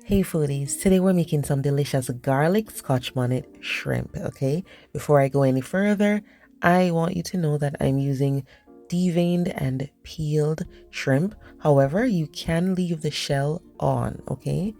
Hey foodies, today we're making some delicious garlic scotch bonnet shrimp, okay? Before I go any further, I want you to know that I'm using deveined and peeled shrimp. However, you can leave the shell on, okay?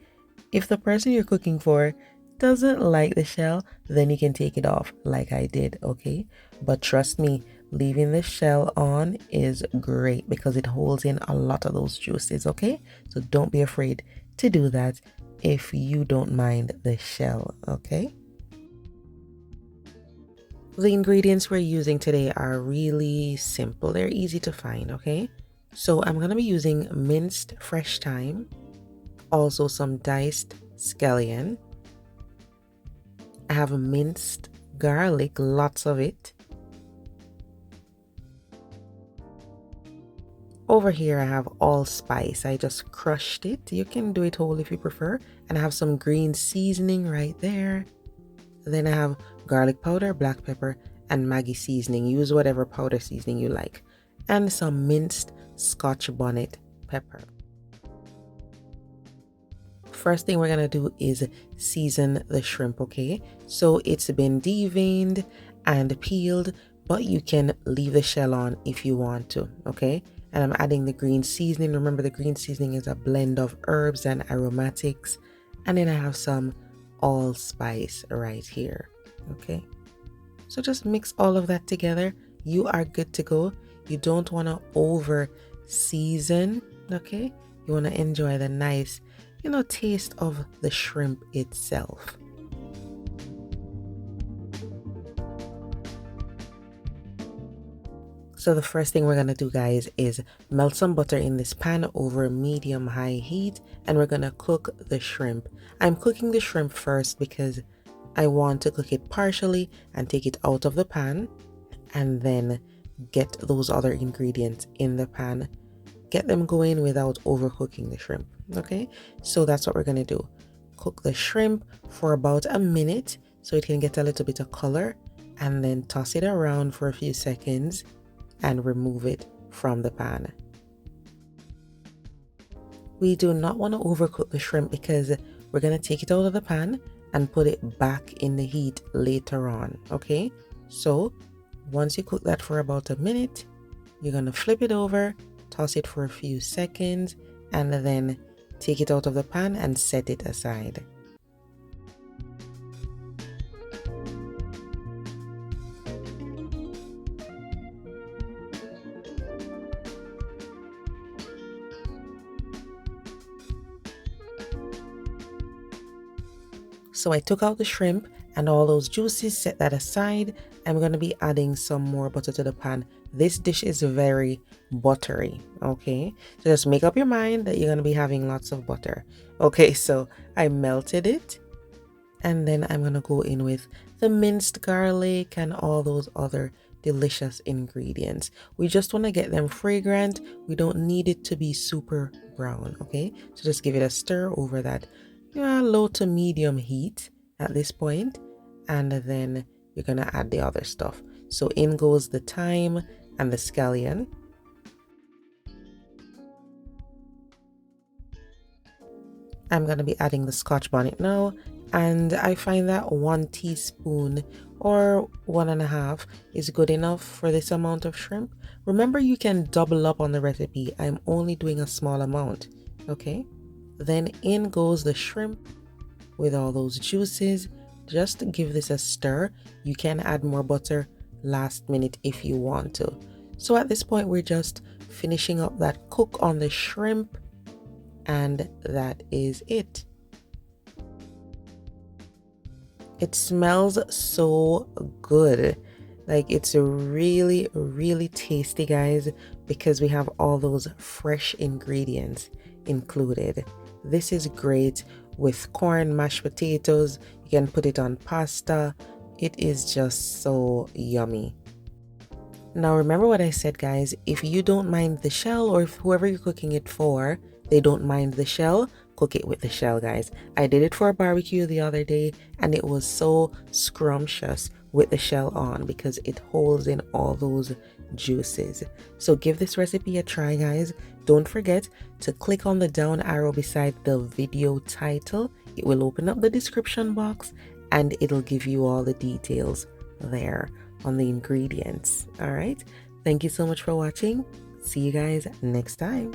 If the person you're cooking for doesn't like the shell, then you can take it off like I did, okay? But trust me, leaving the shell on is great because it holds in a lot of those juices, okay? So don't be afraid to do that if you don't mind the shell, okay? The ingredients we're using today are really simple. They're easy to find, okay? So I'm going to be using minced fresh thyme, also some diced scallion. I have minced garlic, lots of it. Over here I have allspice. I just crushed it. You can do it whole if you prefer. And I have some green seasoning right there. Then I have garlic powder, black pepper, and Maggi seasoning. Use whatever powder seasoning you like. And some minced Scotch bonnet pepper. First thing we're gonna do is season the shrimp, okay? So it's been deveined and peeled, but you can leave the shell on if you want to, okay? And I'm adding the green seasoning. Remember, the green seasoning is a blend of herbs and aromatics. And then I have some allspice right here, okay? So just mix all of that together. You are good to go. You don't want to over season, okay? You want to enjoy the nice, taste of the shrimp itself. So the first thing we're going to do, guys, is melt some butter in this pan over medium-high heat, and we're going to cook the shrimp. I'm cooking the shrimp first because I want to cook it partially and take it out of the pan, and then get those other ingredients in the pan. Get them going without overcooking the shrimp, okay? So that's what we're going to do. Cook the shrimp for about a minute so it can get a little bit of color, and then toss it around for a few seconds and remove it from the pan. We do not want to overcook the shrimp because we're going to take it out of the pan and put it back in the heat later on, okay? So once you cook that for about a minute, you're going to flip it over, toss it for a few seconds, and then take it out of the pan and set it aside. So I took out the shrimp and all those juices, set that aside. I'm going to be adding some more butter to the pan. This dish is very buttery, okay? So just make up your mind that you're going to be having lots of butter. Okay, so I melted it. And then I'm going to go in with the minced garlic and all those other delicious ingredients. We just want to get them fragrant. We don't need it to be super brown, okay? So just give it a stir over that low to medium heat at this point, and then you're gonna add the other stuff. So in goes the thyme and the scallion. I'm gonna be adding the Scotch bonnet now, and I find that 1 teaspoon or 1.5 is good enough for this amount of shrimp. Remember, you can double up on the recipe. I'm only doing a small amount, okay? Then in goes the shrimp with all those juices. Just give this a stir. You can add more butter last minute if you want to. So at this point, we're just finishing up that cook on the shrimp, and that is it. It smells so good. Like, it's really, really tasty, guys, because we have all those fresh ingredients included. This is great with corn, mashed potatoes. You can put it on pasta. It is just so yummy. Now remember what I said, guys. If you don't mind the shell, or if whoever you're cooking it for, they don't mind the shell, cook it with the shell, guys. I did it for a barbecue the other day, and it was so scrumptious with the shell on because it holds in all those juices. So give this recipe a try, guys. Don't forget to click on the down arrow beside the video title. It will open up the description box and it'll give you all the details there on the ingredients. All right. Thank you so much for watching. See you guys next time.